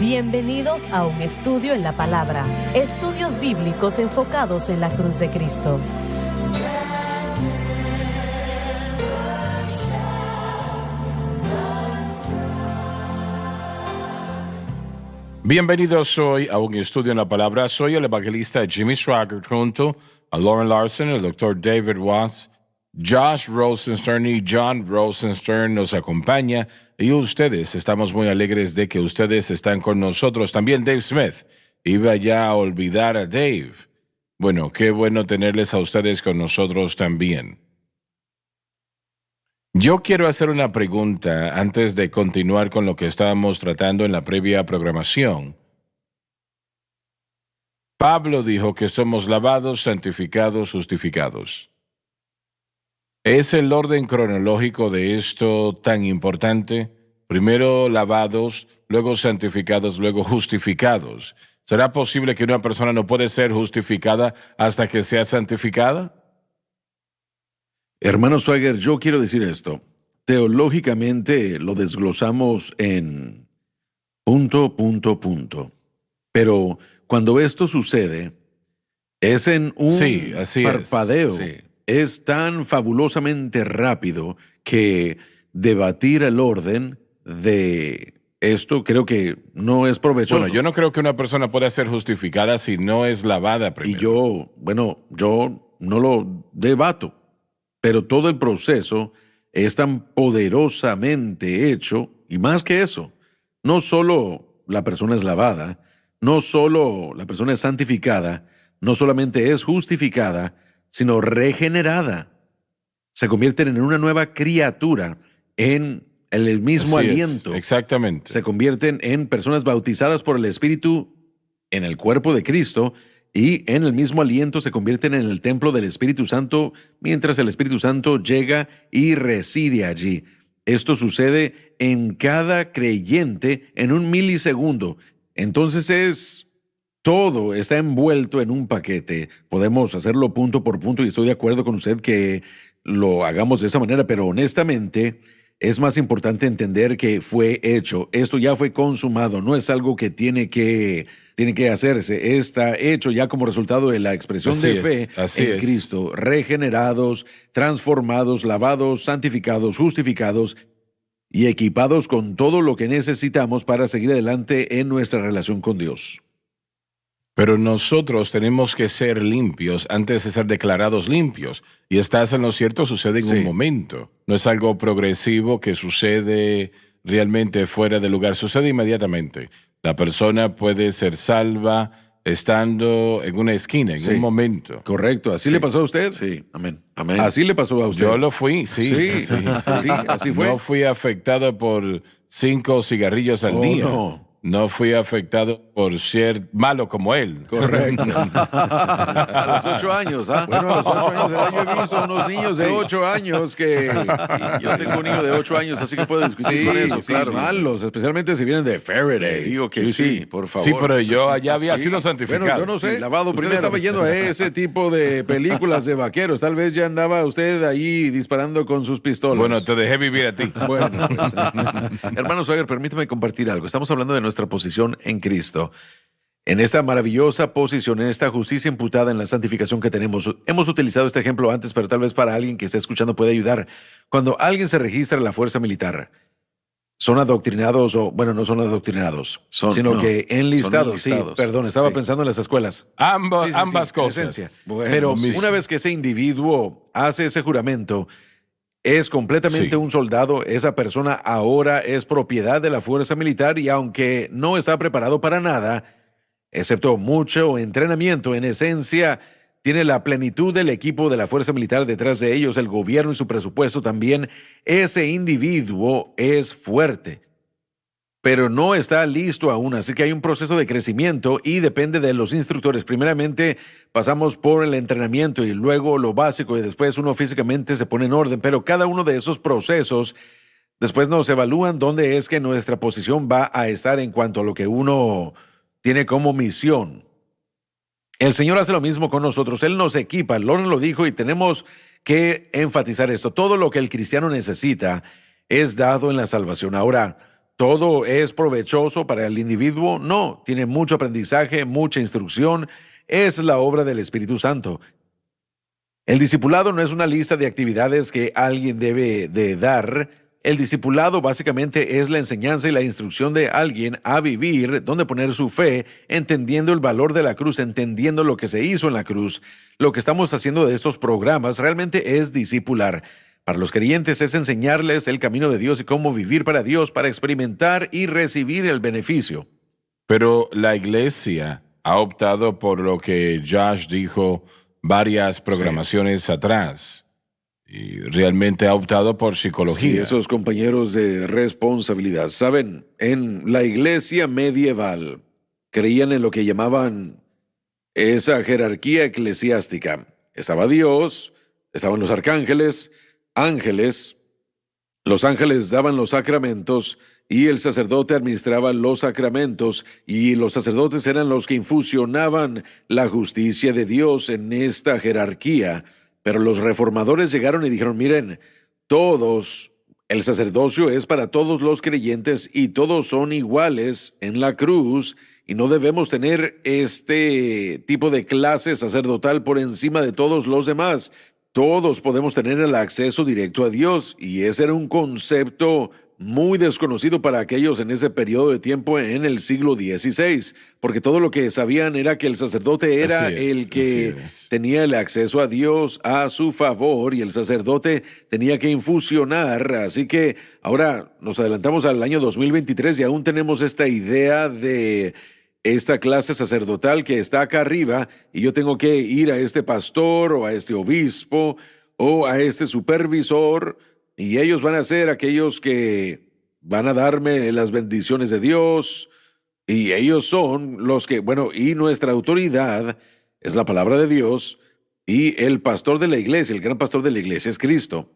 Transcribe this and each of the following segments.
Bienvenidos a un estudio en la palabra. Estudios bíblicos enfocados en la cruz de Cristo. Bienvenidos hoy a un estudio en la palabra. Soy el evangelista Jimmy Swaggart junto a Lauren Larson, el doctor David Watts, Josh Rosenstern y John Rosenstern nos acompaña. Y ustedes, estamos muy alegres de que ustedes están con nosotros. También Dave Smith. Iba ya a olvidar a Dave. Bueno, qué bueno tenerles a ustedes con nosotros también. Yo quiero hacer una pregunta antes de continuar con lo que estábamos tratando en la previa programación. Pablo dijo que somos lavados, santificados, justificados. ¿Es el orden cronológico de esto tan importante? Primero lavados, luego santificados, luego justificados. ¿Será posible que una persona no puede ser justificada hasta que sea santificada? Hermano Swagger, yo quiero decir esto. Teológicamente lo desglosamos en punto. Pero cuando esto sucede, es en un parpadeo. Sí. Es tan fabulosamente rápido que debatir el orden de esto creo que no es provechoso. Bueno, yo no creo que una persona pueda ser justificada si no es lavada primero. Y yo no lo debato. Pero todo el proceso es tan poderosamente hecho, y más que eso, no solo la persona es lavada, no solo la persona es santificada, no solamente es justificada, sino regenerada. Se convierten en una nueva criatura, en el mismo aliento. Exactamente. Se convierten en personas bautizadas por el Espíritu en el cuerpo de Cristo, y en el mismo aliento se convierten en el templo del Espíritu Santo mientras el Espíritu Santo llega y reside allí. Esto sucede en cada creyente en un milisegundo. Entonces todo está envuelto en un paquete. Podemos hacerlo punto por punto y estoy de acuerdo con usted que lo hagamos de esa manera, pero honestamente es más importante entender que fue hecho. Esto ya fue consumado, no es algo que tiene que hacerse. Está hecho ya como resultado de la expresión de fe en Cristo. Regenerados, transformados, lavados, santificados, justificados y equipados con todo lo que necesitamos para seguir adelante en nuestra relación con Dios. Pero nosotros tenemos que ser limpios antes de ser declarados limpios. Y estás en lo cierto, sucede en un momento. No es algo progresivo que sucede realmente fuera de lugar. Sucede inmediatamente. La persona puede ser salva estando en una esquina, en un momento. Correcto. ¿Así le pasó a usted? Sí. Amén. ¿Así le pasó a usted? Yo lo fui, sí, así fue. No fui afectado por 5 cigarrillos al día. No fui afectado por ser malo como él. Correcto. A los 8 años, ¿ah? Bueno, a los 8 años de edad yo he visto unos niños de 8 años que... Yo tengo un niño de 8 años, así que puedo discutir con eso. Claro. Malos, especialmente si vienen de Faraday. Digo que sí, por favor. Sí, pero yo ya había sido santificado. Bueno, yo no sé. Lavado usted primero. estaba yendo a ese tipo de películas de vaqueros. Tal vez ya andaba usted ahí disparando con sus pistolas. Bueno, te dejé vivir a ti. Bueno, pues, hermano Swagger, permítame compartir algo. Estamos hablando de nuestra posición en Cristo. En esta maravillosa posición, en esta justicia imputada en la santificación que tenemos. Hemos utilizado este ejemplo antes, pero tal vez para alguien que esté escuchando puede ayudar. Cuando alguien se registra en la fuerza militar, son adoctrinados no son adoctrinados, sino que enlistados. Estaba pensando en las escuelas. Ambas cosas. Bueno, pero una vez que ese individuo hace ese juramento, es completamente un soldado. Esa persona ahora es propiedad de la fuerza militar y aunque no está preparado para nada, excepto mucho entrenamiento, en esencia tiene la plenitud del equipo de la fuerza militar detrás de ellos, el gobierno y su presupuesto también. Ese individuo es fuerte, pero no está listo aún, así que hay un proceso de crecimiento y depende de los instructores. Primeramente pasamos por el entrenamiento y luego lo básico y después uno físicamente se pone en orden, pero cada uno de esos procesos después nos evalúan dónde es que nuestra posición va a estar en cuanto a lo que uno tiene como misión. El Señor hace lo mismo con nosotros. Él nos equipa. Lauren lo dijo y tenemos que enfatizar esto. Todo lo que el cristiano necesita es dado en la salvación. Ahora, ¿todo es provechoso para el individuo? No, tiene mucho aprendizaje, mucha instrucción. Es la obra del Espíritu Santo. El discipulado no es una lista de actividades que alguien debe de dar. El discipulado básicamente es la enseñanza y la instrucción de alguien a vivir, donde poner su fe, entendiendo el valor de la cruz, entendiendo lo que se hizo en la cruz. Lo que estamos haciendo de estos programas realmente es discipular. Para los creyentes es enseñarles el camino de Dios y cómo vivir para Dios, para experimentar y recibir el beneficio. Pero la iglesia ha optado por lo que Josh dijo varias programaciones atrás. Y realmente ha optado por Sí, psicología. esos compañeros de responsabilidad. Saben, en la iglesia medieval creían en lo que llamaban esa jerarquía eclesiástica. Estaba Dios, estaban los arcángeles, ángeles. Los ángeles daban los sacramentos y el sacerdote administraba los sacramentos, y los sacerdotes eran los que infusionaban la justicia de Dios en esta jerarquía. Pero los reformadores llegaron y dijeron, miren, el sacerdocio es para todos los creyentes y todos son iguales en la cruz, y no debemos tener este tipo de clase sacerdotal por encima de todos los demás. Todos podemos tener el acceso directo a Dios, y ese era un concepto muy desconocido para aquellos en ese periodo de tiempo en el siglo XVI, porque todo lo que sabían era que el sacerdote era el que tenía el acceso a Dios a su favor, y el sacerdote tenía que infusionar. Así que ahora nos adelantamos al año 2023 y aún tenemos esta idea de esta clase sacerdotal que está acá arriba, y yo tengo que ir a este pastor o a este obispo o a este supervisor, y ellos van a ser aquellos que van a darme las bendiciones de Dios, y ellos son los que, y nuestra autoridad es la palabra de Dios, y el pastor de la iglesia, el gran pastor de la iglesia es Cristo.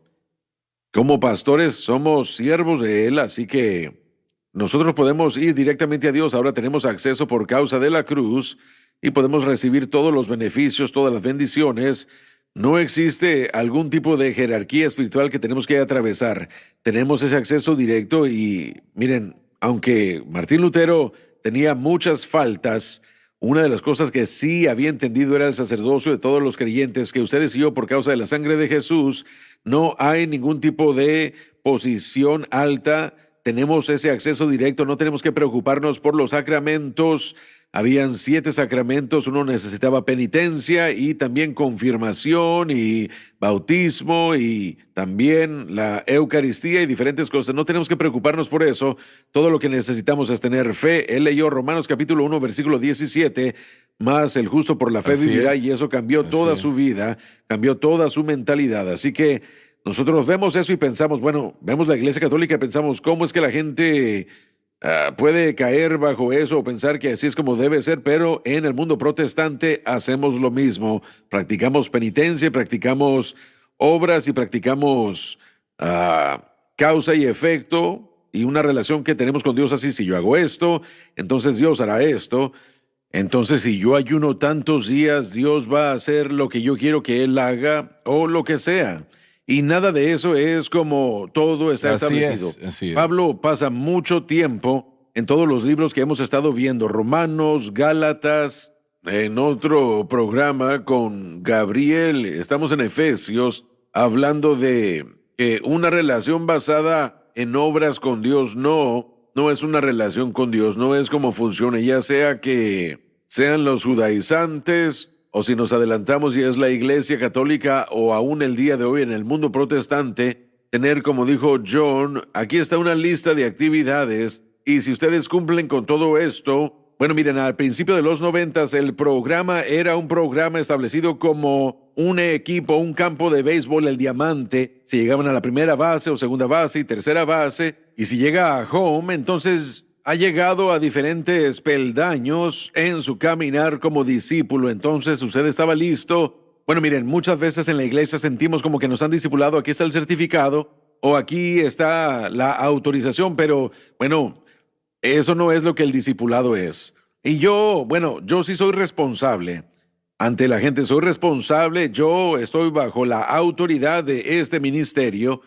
Como pastores somos siervos de Él, así que nosotros podemos ir directamente a Dios. Ahora tenemos acceso por causa de la cruz y podemos recibir todos los beneficios, todas las bendiciones. No existe algún tipo de jerarquía espiritual que tenemos que atravesar. Tenemos ese acceso directo, y miren, aunque Martín Lutero tenía muchas faltas, una de las cosas que sí había entendido era el sacerdocio de todos los creyentes, que ustedes y yo, por causa de la sangre de Jesús, no hay ningún tipo de posición alta. Tenemos ese acceso directo, no tenemos que preocuparnos por los sacramentos. Habían 7 sacramentos, uno necesitaba penitencia y también confirmación y bautismo y también la Eucaristía y diferentes cosas. No tenemos que preocuparnos por eso. Todo lo que necesitamos es tener fe. Él leyó Romanos capítulo 1, versículo 17, más el justo por la fe vivirá, y eso cambió toda su vida, cambió toda su mentalidad. Así que nosotros vemos eso y pensamos, vemos la Iglesia Católica y pensamos, ¿cómo es que la gente puede caer bajo eso o pensar que así es como debe ser? Pero en el mundo protestante hacemos lo mismo. Practicamos penitencia, practicamos obras y practicamos causa y efecto, y una relación que tenemos con Dios así. Si yo hago esto, entonces Dios hará esto. Entonces, si yo ayuno tantos días, Dios va a hacer lo que yo quiero que Él haga, o lo que sea. Y nada de eso es como todo está establecido. Así es. Pablo pasa mucho tiempo en todos los libros que hemos estado viendo, Romanos, Gálatas, en otro programa con Gabriel, estamos en Efesios, hablando de que una relación basada en obras con Dios no es una relación con Dios, no es como funciona, ya sea que sean los judaizantes, o si nos adelantamos y es la Iglesia Católica, o aún el día de hoy en el mundo protestante, tener, como dijo John, aquí está una lista de actividades, y si ustedes cumplen con todo esto, miren, al principio de los 90s el programa era un programa establecido como un equipo, un campo de béisbol, el Diamante. Si llegaban a la primera base o segunda base y tercera base, y si llega a home, entonces ha llegado a diferentes peldaños en su caminar como discípulo. Entonces usted estaba listo. Miren, muchas veces en la iglesia sentimos como que nos han discipulado. Aquí está el certificado o aquí está la autorización, pero eso no es lo que el discipulado es. Y yo sí soy responsable ante la gente, soy responsable. Yo estoy bajo la autoridad de este ministerio.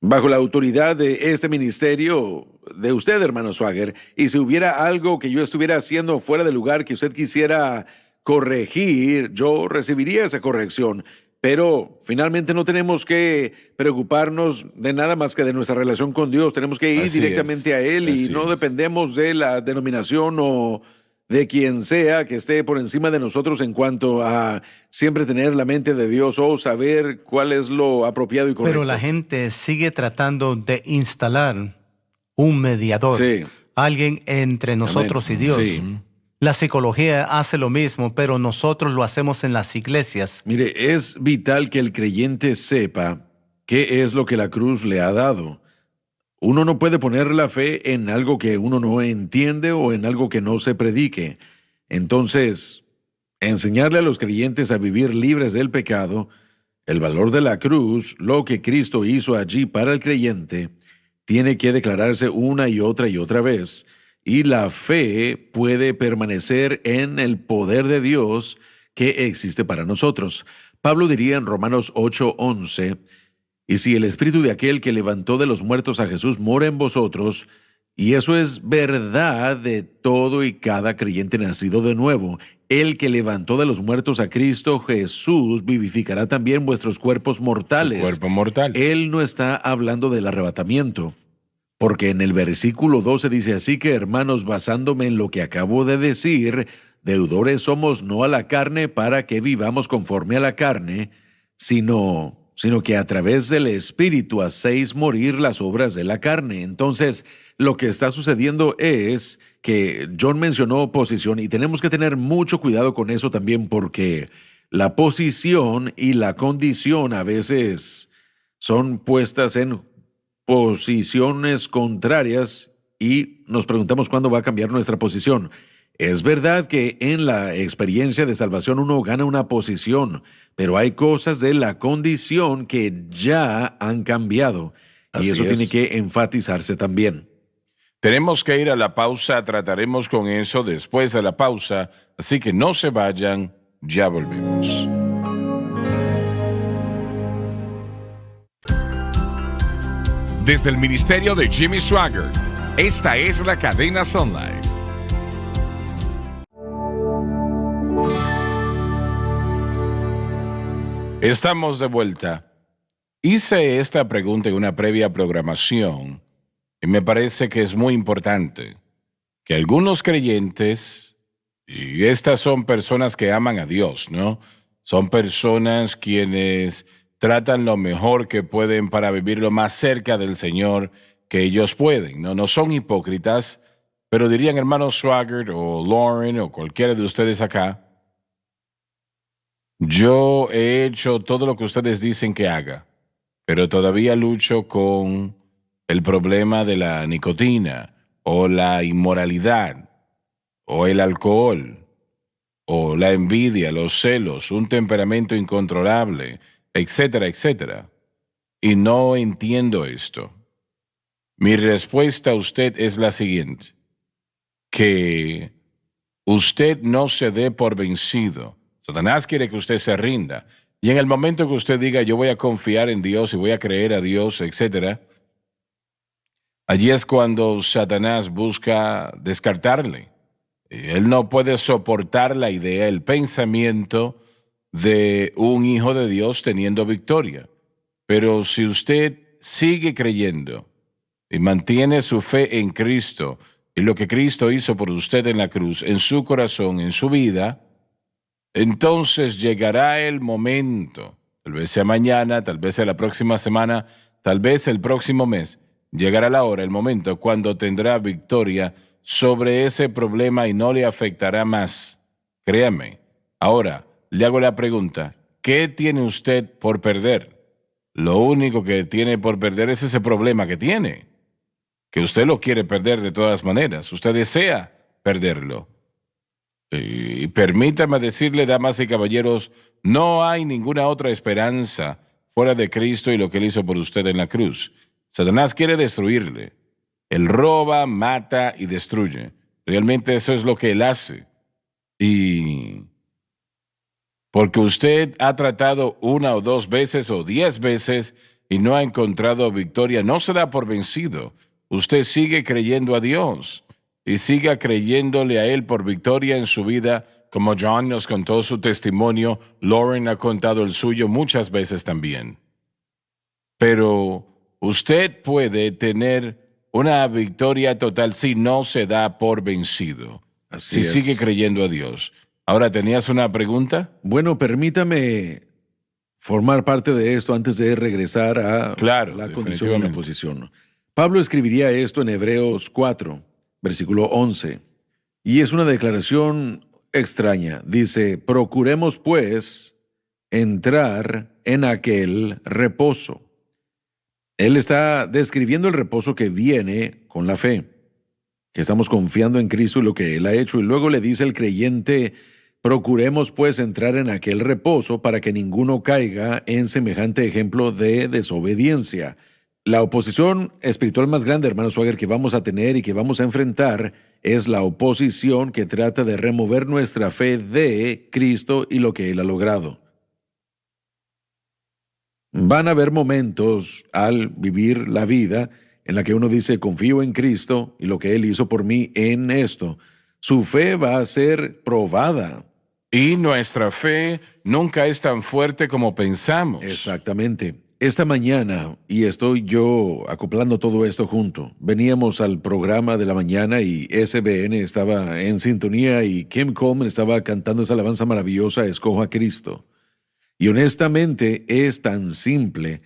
bajo la autoridad de este ministerio, de usted, hermano Swagger, y si hubiera algo que yo estuviera haciendo fuera de lugar que usted quisiera corregir, yo recibiría esa corrección. Pero finalmente no tenemos que preocuparnos de nada más que de nuestra relación con Dios. Tenemos que ir Así directamente es, a Él y así no es. dependemos de la denominación o de quien sea que esté por encima de nosotros en cuanto a siempre tener la mente de Dios o saber cuál es lo apropiado y correcto. Pero la gente sigue tratando de instalar un mediador, Sí. alguien entre nosotros y Dios. Sí. La psicología hace lo mismo, pero nosotros lo hacemos en las iglesias. Mire, es vital que el creyente sepa qué es lo que la cruz le ha dado. Uno no puede poner la fe en algo que uno no entiende o en algo que no se predique. Entonces, enseñarle a los creyentes a vivir libres del pecado, el valor de la cruz, lo que Cristo hizo allí para el creyente, tiene que declararse una y otra vez. Y la fe puede permanecer en el poder de Dios que existe para nosotros. Pablo diría en Romanos 8:11, y si el espíritu de aquel que levantó de los muertos a Jesús mora en vosotros, y eso es verdad de todo y cada creyente nacido de nuevo, el que levantó de los muertos a Cristo Jesús vivificará también vuestros cuerpos mortales. Su cuerpo mortal. Él no está hablando del arrebatamiento. Porque en el versículo 12 dice así que, hermanos, basándome en lo que acabo de decir, deudores somos no a la carne para que vivamos conforme a la carne, sino que a través del Espíritu hacéis morir las obras de la carne. Entonces, lo que está sucediendo es que John mencionó posición y tenemos que tener mucho cuidado con eso también porque la posición y la condición a veces son puestas en posiciones contrarias y nos preguntamos cuándo va a cambiar nuestra posición. Es verdad que en la experiencia de salvación uno gana una posición, pero hay cosas de la condición que ya han cambiado y eso tiene que enfatizarse también. Tenemos que ir a la pausa, trataremos con eso después de la pausa, así que no se vayan, ya volvemos. Desde el ministerio de Jimmy Swaggart, esta es la cadena Sun Life. Estamos de vuelta. Hice esta pregunta en una previa programación y me parece que es muy importante que algunos creyentes, y estas son personas que aman a Dios, ¿no? Son personas quienes tratan lo mejor que pueden para vivir lo más cerca del Señor que ellos pueden, ¿no? No son hipócritas, pero dirían hermano Swaggart o Lauren o cualquiera de ustedes acá, yo he hecho todo lo que ustedes dicen que haga, pero todavía lucho con el problema de la nicotina o la inmoralidad o el alcohol o la envidia, los celos, un temperamento incontrolable, etcétera, etcétera. Y no entiendo esto. Mi respuesta a usted es la siguiente, que usted no se dé por vencido. Satanás quiere que usted se rinda. Y en el momento que usted diga, yo voy a confiar en Dios y voy a creer a Dios, etcétera, allí es cuando Satanás busca descartarle. Él no puede soportar la idea, el pensamiento de un hijo de Dios teniendo victoria. Pero si usted sigue creyendo y mantiene su fe en Cristo y lo que Cristo hizo por usted en la cruz, en su corazón, en su vida, entonces llegará el momento, tal vez sea mañana, tal vez sea la próxima semana, tal vez el próximo mes, llegará la hora, el momento cuando tendrá victoria sobre ese problema y no le afectará más. Créame. Ahora, le hago la pregunta, ¿qué tiene usted por perder? Lo único que tiene por perder es ese problema que tiene, que usted lo quiere perder de todas maneras, usted desea perderlo. Y permítame decirle, damas y caballeros, no hay ninguna otra esperanza fuera de Cristo y lo que Él hizo por usted en la cruz. Satanás quiere destruirle. Él roba, mata y destruye. Realmente eso es lo que Él hace. Y porque usted ha tratado 1 o 2 veces o 10 veces y no ha encontrado victoria, no se da por vencido. Usted sigue creyendo a Dios y siga creyéndole a Él por victoria en su vida, como John nos contó su testimonio, Lauren ha contado el suyo muchas veces también. Pero usted puede tener una victoria total si no se da por vencido, Así si es. sigue creyendo a Dios. Ahora, ¿tenías una pregunta? Bueno, permítame formar parte de esto antes de regresar a Claro, la condición y la definitivamente. posición. Pablo escribiría esto en Hebreos 4, versículo 11, y es una declaración extraña. Dice, procuremos pues entrar en aquel reposo. Él está describiendo el reposo que viene con la fe, que estamos confiando en Cristo y lo que Él ha hecho, y luego le dice el creyente, procuremos pues entrar en aquel reposo para que ninguno caiga en semejante ejemplo de desobediencia. La oposición espiritual más grande, hermano Swagger, que vamos a tener y que vamos a enfrentar es la oposición que trata de remover nuestra fe de Cristo y lo que Él ha logrado. Van a haber momentos al vivir la vida en la que uno dice, confío en Cristo y lo que Él hizo por mí en esto. Su fe va a ser probada. Y nuestra fe nunca es tan fuerte como pensamos. Exactamente. Esta mañana, y estoy yo acoplando todo esto junto, veníamos al programa de la mañana y SBN estaba en sintonía y Kim Coleman estaba cantando esa alabanza maravillosa, Escojo a Cristo. Y honestamente es tan simple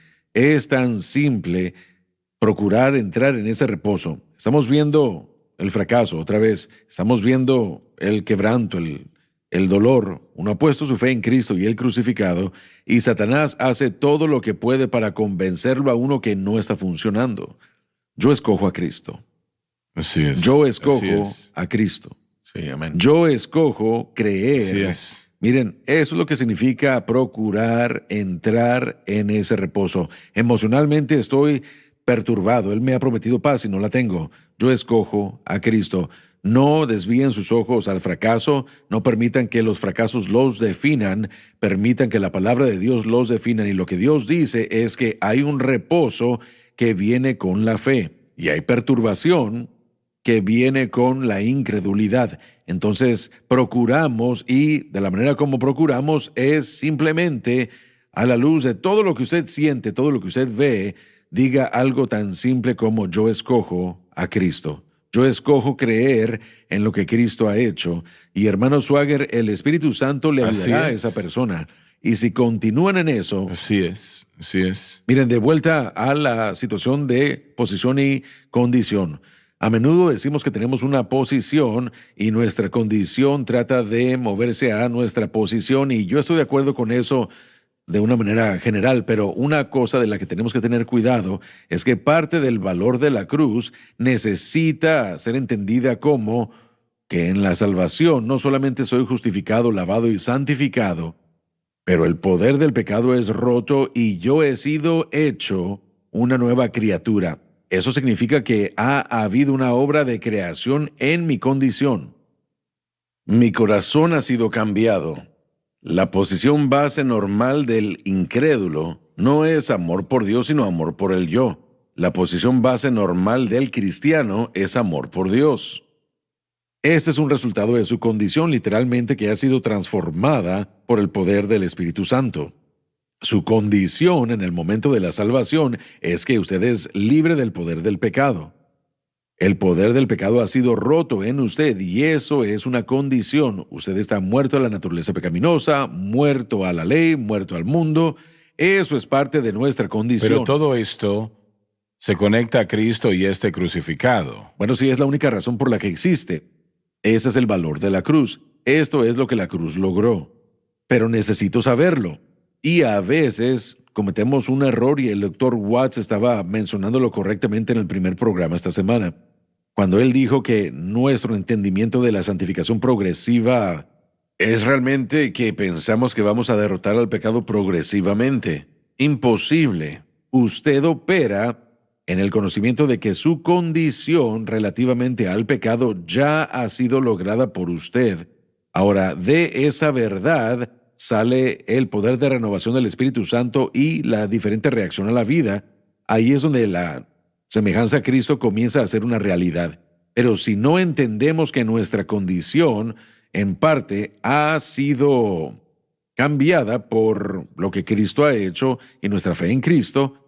procurar entrar en ese reposo. Estamos viendo el fracaso otra vez, estamos viendo el quebranto, el dolor. Uno ha puesto su fe en Cristo y el crucificado, y Satanás hace todo lo que puede para convencerlo a uno que no está funcionando. Yo escojo a Cristo. Así es. Yo así escojo es. a Cristo. Sí, amén. Yo escojo creer. Así es. Miren, eso es lo que significa procurar entrar en ese reposo. Emocionalmente estoy perturbado. Él me ha prometido paz y no la tengo. Yo escojo a Cristo. No desvíen sus ojos al fracaso, no permitan que los fracasos los definan, permitan que la palabra de Dios los defina. Y lo que Dios dice es que hay un reposo que viene con la fe y hay perturbación que viene con la incredulidad. Entonces procuramos, y de la manera como procuramos es simplemente a la luz de todo lo que usted siente, todo lo que usted ve, diga algo tan simple como yo escojo a Cristo. Yo escojo creer en lo que Cristo ha hecho. Y hermano Swagger, el Espíritu Santo le Así ayudará a es. esa persona. Y si continúan en eso, Así es. Así es. miren, de vuelta a la situación de posición y condición. A menudo decimos que tenemos una posición y nuestra condición trata de moverse a nuestra posición, y yo estoy de acuerdo con eso de una manera general, pero una cosa de la que tenemos que tener cuidado es que parte del valor de la cruz necesita ser entendida como que en la salvación no solamente soy justificado, lavado y santificado, pero el poder del pecado es roto y yo he sido hecho una nueva criatura. Eso significa que ha habido una obra de creación en mi condición. Mi corazón ha sido cambiado. La posición base normal del incrédulo no es amor por Dios, sino amor por el yo. La posición base normal del cristiano es amor por Dios. Este es un resultado de su condición, literalmente, que ha sido transformada por el poder del Espíritu Santo. Su condición en el momento de la salvación es que usted es libre del poder del pecado. El poder del pecado ha sido roto en usted y eso es una condición. Usted está muerto a la naturaleza pecaminosa, muerto a la ley, muerto al mundo. Eso es parte de nuestra condición. Pero todo esto se conecta a Cristo y este crucificado. Bueno, sí, es la única razón por la que existe. Ese es el valor de la cruz. Esto es lo que la cruz logró. Pero necesito saberlo. Y a veces cometemos un error, y el Dr. Watts estaba mencionándolo correctamente en el primer programa esta semana, cuando él dijo que nuestro entendimiento de la santificación progresiva es realmente que pensamos que vamos a derrotar al pecado progresivamente. Imposible. Usted opera en el conocimiento de que su condición relativamente al pecado ya ha sido lograda por usted. Ahora, de esa verdad sale el poder de renovación del Espíritu Santo y la diferente reacción a la vida. Ahí es donde la semejanza a Cristo comienza a ser una realidad. Pero si no entendemos que nuestra condición, en parte, ha sido cambiada por lo que Cristo ha hecho y nuestra fe en Cristo,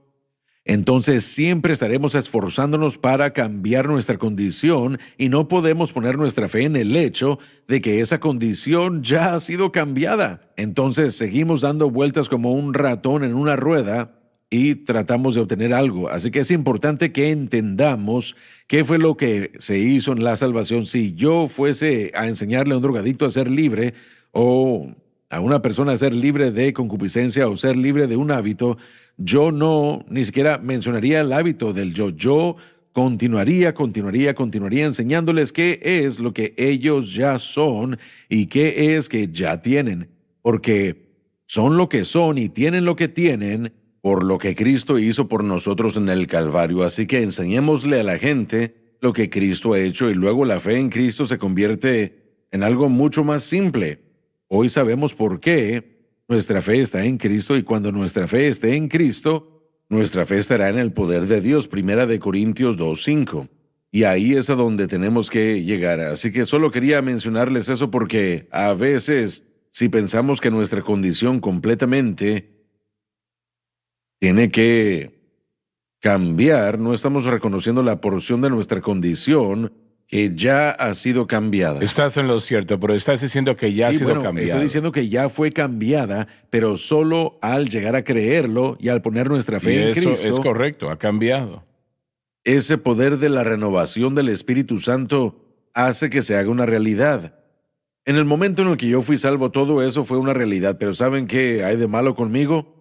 entonces siempre estaremos esforzándonos para cambiar nuestra condición y no podemos poner nuestra fe en el hecho de que esa condición ya ha sido cambiada. Entonces seguimos dando vueltas como un ratón en una rueda y tratamos de obtener algo. Así que es importante que entendamos qué fue lo que se hizo en la salvación. Si yo fuese a enseñarle a un drogadicto a ser libre o a una persona a ser libre de concupiscencia o ser libre de un hábito, yo no ni siquiera mencionaría el hábito del yo. Yo continuaría enseñándoles qué es lo que ellos ya son y qué es que ya tienen, porque son lo que son y tienen lo que tienen por lo que Cristo hizo por nosotros en el Calvario. Así que enseñémosle a la gente lo que Cristo ha hecho y luego la fe en Cristo se convierte en algo mucho más simple. Hoy sabemos por qué nuestra fe está en Cristo y cuando nuestra fe esté en Cristo, nuestra fe estará en el poder de Dios. 1 Corintios 2:5. Y ahí es a donde tenemos que llegar. Así que solo quería mencionarles eso porque a veces, si pensamos que nuestra condición completamente tiene que cambiar, no estamos reconociendo la porción de nuestra condición que ya ha sido cambiada. Estás en lo cierto, pero estás diciendo que ya ha sido cambiada. Estoy diciendo que ya fue cambiada, pero solo al llegar a creerlo y al poner nuestra fe en Cristo. Eso es correcto, ha cambiado. Ese poder de la renovación del Espíritu Santo hace que se haga una realidad. En el momento en el que yo fui salvo, todo eso fue una realidad, pero ¿saben qué hay de malo conmigo?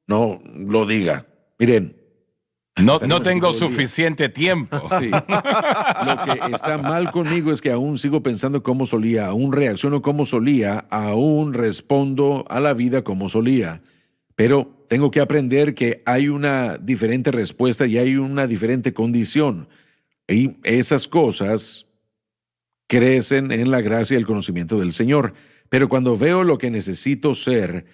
No lo diga. Miren. No tengo suficiente tiempo. Sí. Lo que está mal conmigo es que aún sigo pensando como solía, aún reacciono como solía, aún respondo a la vida como solía. Pero tengo que aprender que hay una diferente respuesta y hay una diferente condición. Y esas cosas crecen en la gracia y el conocimiento del Señor. Pero cuando veo lo que necesito ser,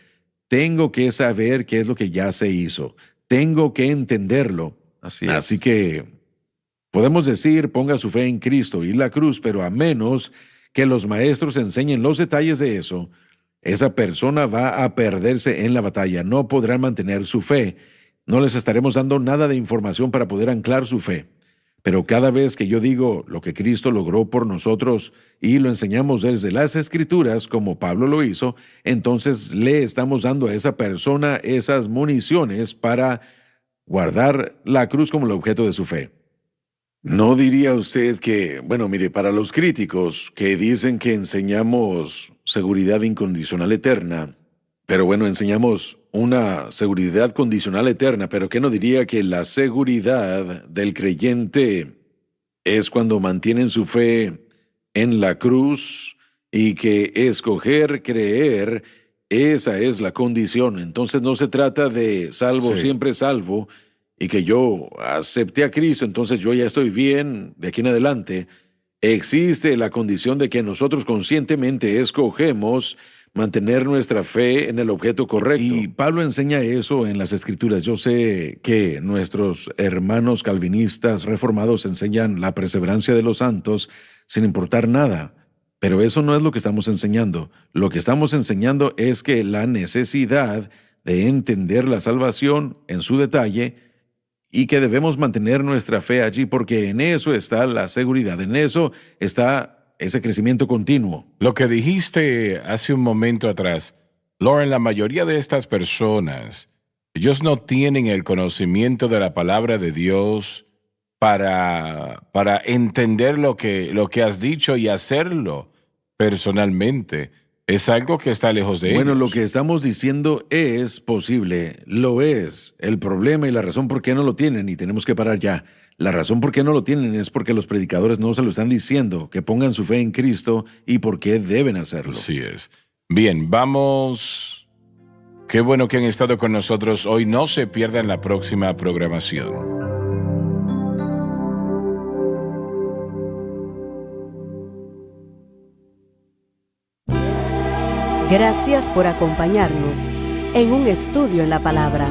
tengo que saber qué es lo que ya se hizo. Tengo que entenderlo. Así que podemos decir, ponga su fe en Cristo y la cruz, pero a menos que los maestros enseñen los detalles de eso, esa persona va a perderse en la batalla. No podrán mantener su fe. No les estaremos dando nada de información para poder anclar su fe. Pero cada vez que yo digo lo que Cristo logró por nosotros y lo enseñamos desde las Escrituras, como Pablo lo hizo, entonces le estamos dando a esa persona esas municiones para guardar la cruz como el objeto de su fe. ¿No diría usted que, bueno, mire, para los críticos que dicen que enseñamos seguridad incondicional eterna, pero bueno, enseñamos una seguridad condicional eterna, pero ¿qué no diría que la seguridad del creyente es cuando mantienen su fe en la cruz y que escoger creer, esa es la condición? Entonces no se trata de salvo, siempre salvo, y que yo acepté a Cristo, entonces yo ya estoy bien de aquí en adelante. Existe la condición de que nosotros conscientemente escogemos mantener nuestra fe en el objeto correcto. Y Pablo enseña eso en las Escrituras. Yo sé que nuestros hermanos calvinistas reformados enseñan la perseverancia de los santos sin importar nada, pero eso no es lo que estamos enseñando. Lo que estamos enseñando es que la necesidad de entender la salvación en su detalle y que debemos mantener nuestra fe allí porque en eso está la seguridad, en eso está ese crecimiento continuo. Lo que dijiste hace un momento atrás, Lauren, la mayoría de estas personas, ellos no tienen el conocimiento de la palabra de Dios para entender lo que has dicho y hacerlo personalmente. Es algo que está lejos de ellos. Bueno, lo que estamos diciendo es posible, lo es. El problema y la razón por qué no lo tienen, y tenemos que parar ya. La razón por qué no lo tienen es porque los predicadores no se lo están diciendo, que pongan su fe en Cristo y por qué deben hacerlo. Así es. Bien, vamos. Qué bueno que han estado con nosotros hoy. No se pierdan la próxima programación. Gracias por acompañarnos en un estudio en la palabra.